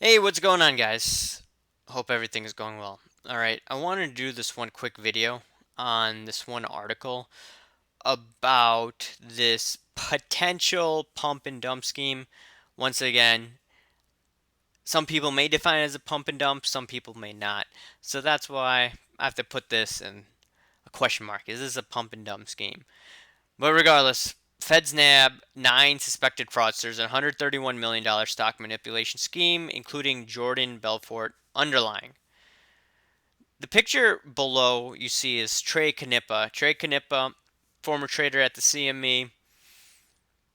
Hey, what's going on, guys? Hope everything is going well. All right, I wanted to do this one quick video on this one article about this potential pump and dump scheme. Once again, some people may define it as a pump and dump, some people may not. So that's why I have to put this in a question mark. Is this a pump and dump scheme? But regardless, Feds nab 9 suspected fraudsters and $131 million stock manipulation scheme, including Jordan Belfort underlying. The picture below you see is Trey Knippa. Trey Knippa, former trader at the CME.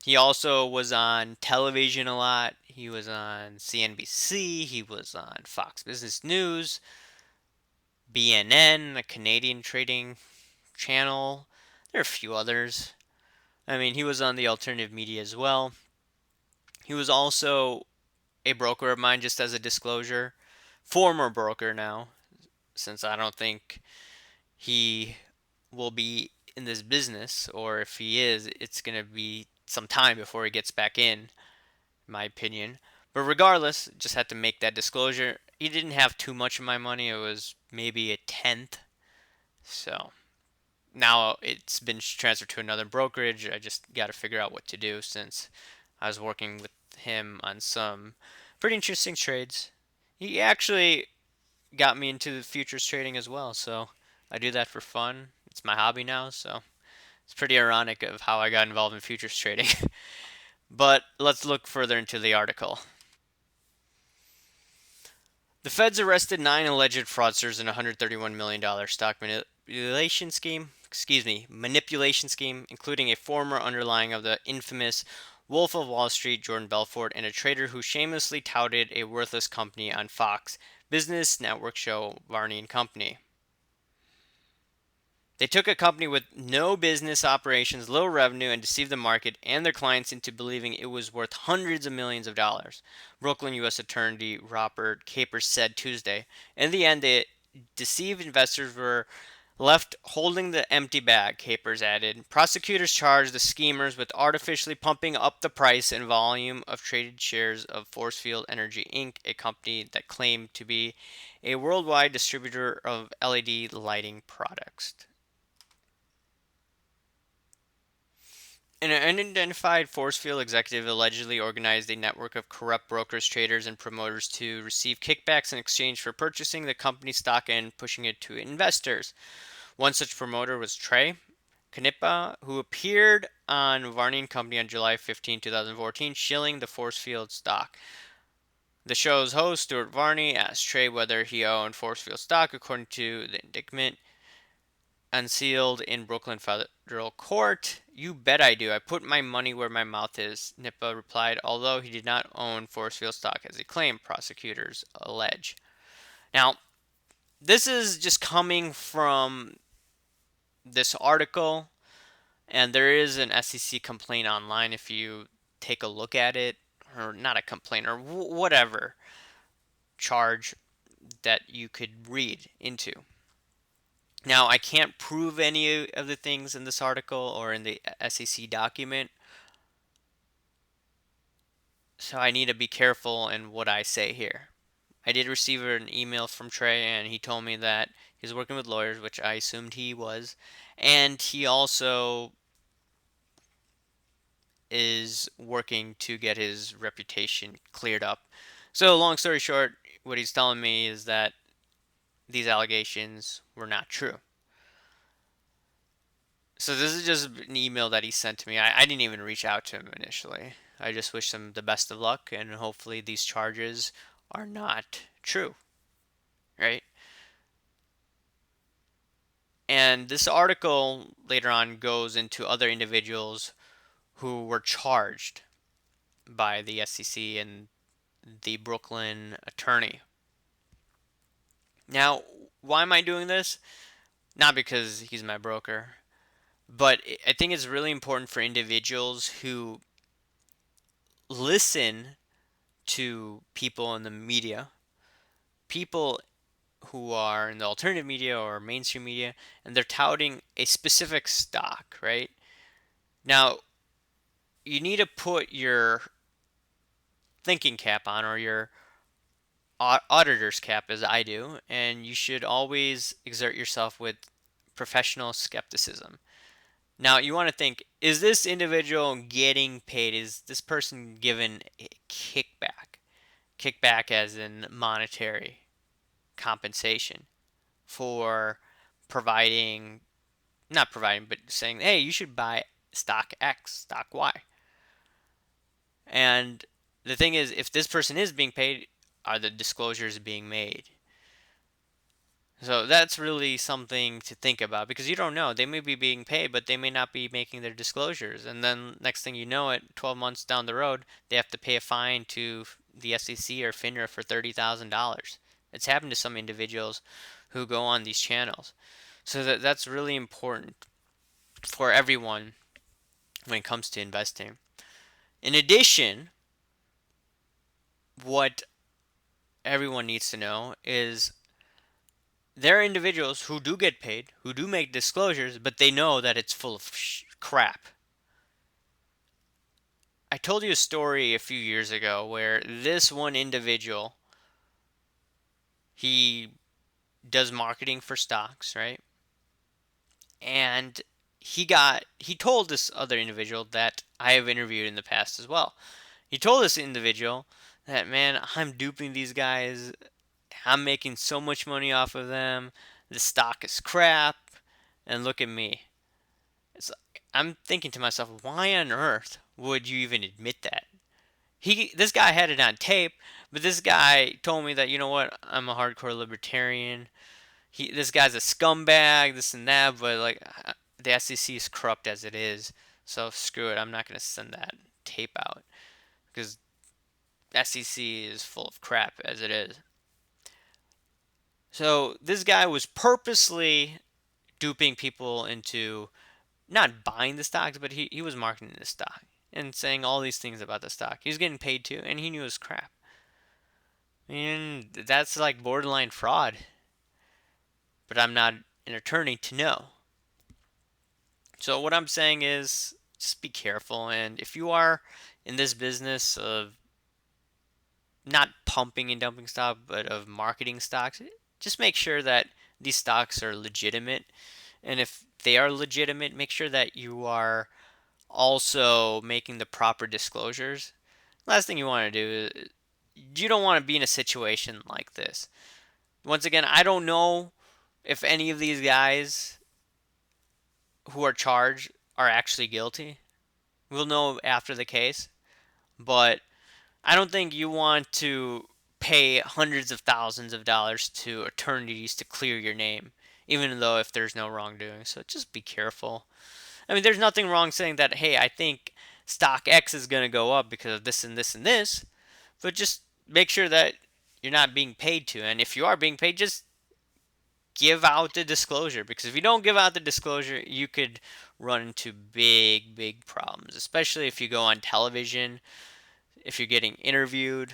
He also was on television a lot. He was on CNBC. He was on Fox Business News, BNN, a Canadian trading channel. There are a few others. I mean, he was on the alternative media as well. He was also a broker of mine, just as a disclosure. Former broker now, since I don't think he will be in this business, or if he is, it's going to be some time before he gets back in my opinion. But regardless, just had to make that disclosure. He didn't have too much of my money. It was maybe a tenth. So now it's been transferred to another brokerage. I just got to figure out what to do since I was working with him on some pretty interesting trades. He actually got me into the futures trading as well. So I do that for fun. It's my hobby now. So it's pretty ironic of how I got involved in futures trading. But let's look further into the article. The feds arrested 9 alleged fraudsters in a $131 million stock manipulation scheme. Manipulation scheme, including a former underlying of the infamous Wolf of Wall Street, Jordan Belfort, and a trader who shamelessly touted a worthless company on Fox Business Network show Varney and Company. They took a company with no business operations, low revenue, and deceived the market and their clients into believing it was worth hundreds of millions of dollars, Brooklyn U.S. Attorney Robert Capers said Tuesday. In the end, the deceived investors were left holding the empty bag, Capers added. Prosecutors charged the schemers with artificially pumping up the price and volume of traded shares of Forcefield Energy Inc., a company that claimed to be a worldwide distributor of LED lighting products. An unidentified Forcefield executive allegedly organized a network of corrupt brokers, traders, and promoters to receive kickbacks in exchange for purchasing the company's stock and pushing it to investors. One such promoter was Trey Knippa, who appeared on Varney and Company on July 15, 2014, shilling the Forcefield stock. The show's host, Stuart Varney, asked Trey whether he owned Forcefield stock. According to the indictment, unsealed in Brooklyn federal court. You bet I do. I put my money where my mouth is, Nippa replied, although he did not own Forcefield stock as he claimed, prosecutors allege. Now, this is just coming from this article, and there is an SEC complaint online if you take a look at it, or not a complaint, or whatever charge that you could read into. Now, I can't prove any of the things in this article or in the SEC document, so I need to be careful in what I say here. I did receive an email from Trey, and he told me that he's working with lawyers, which I assumed he was, and he also is working to get his reputation cleared up. So, long story short, what he's telling me is that these allegations were not true. So this is just an email that he sent to me. I didn't even reach out to him initially. I just wish him the best of luck, and hopefully these charges are not true, right? And this article later on goes into other individuals who were charged by the SEC and the Brooklyn attorney. Now, why am I doing this? Not because he's my broker, but I think it's really important for individuals who listen to people in the media, people who are in the alternative media or mainstream media, and they're touting a specific stock, right? Now, you need to put your thinking cap on or your auditor's cap as I do, and you should always exert yourself with professional skepticism. Now, you want to think, is this individual getting paid? Is this person given a kickback? Kickback as in monetary compensation for providing, not providing, but saying, hey, you should buy stock X, stock Y. And the thing is, if this person is being paid, are the disclosures being made? So that's really something to think about because you don't know. They may be being paid, but they may not be making their disclosures. And then next thing you know it, 12 months down the road, they have to pay a fine to the SEC or FINRA for $30,000. It's happened to some individuals who go on these channels. So that's really important for everyone when it comes to investing. In addition, what everyone needs to know is there are individuals who do get paid, who do make disclosures, but they know that it's full of crap. I told you a story a few years ago where this one individual, he does marketing for stocks, right? And he told this other individual that I have interviewed in the past as well. He told this individual that, man, I'm duping these guys. I'm making so much money off of them. The stock is crap. And look at me. It's, I'm thinking to myself, why on earth would you even admit that? This guy had it on tape, but this guy told me that, you know what, I'm a hardcore libertarian. This guy's a scumbag, this and that, but like the SEC is corrupt as it is, so screw it. I'm not gonna send that tape out because SEC is full of crap as it is. So this guy was purposely duping people into not buying the stocks, but he was marketing the stock and saying all these things about the stock. He was getting paid too, and he knew it was crap. And that's like borderline fraud. But I'm not an attorney to know. So what I'm saying is just be careful. And if you are in this business of not pumping and dumping stock, but of marketing stocks, just make sure that these stocks are legitimate. And if they are legitimate, make sure that you are also making the proper disclosures. Last thing you want to do is you don't want to be in a situation like this. Once again, I don't know if any of these guys who are charged are actually guilty. We'll know after the case, but I don't think you want to pay hundreds of thousands of dollars to attorneys to clear your name, even though if there's no wrongdoing. So just be careful. I mean, there's nothing wrong saying that, hey, I think stock X is going to go up because of this and this and this, but just make sure that you're not being paid to. And if you are being paid, just give out the disclosure, because if you don't give out the disclosure, you could run into big problems, especially if you go on television, if you're getting interviewed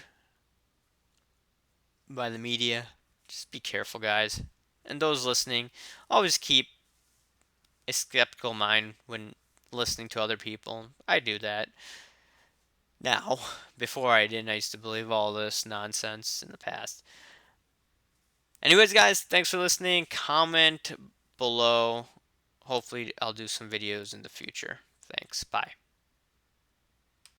by the media. Just be careful, guys. And those listening, always keep a skeptical mind when listening to other people. I do that now. Before I didn't. I used to believe all this nonsense in the past. Anyways, guys, thanks for listening. Comment below. Hopefully, I'll do some videos in the future. Thanks. Bye.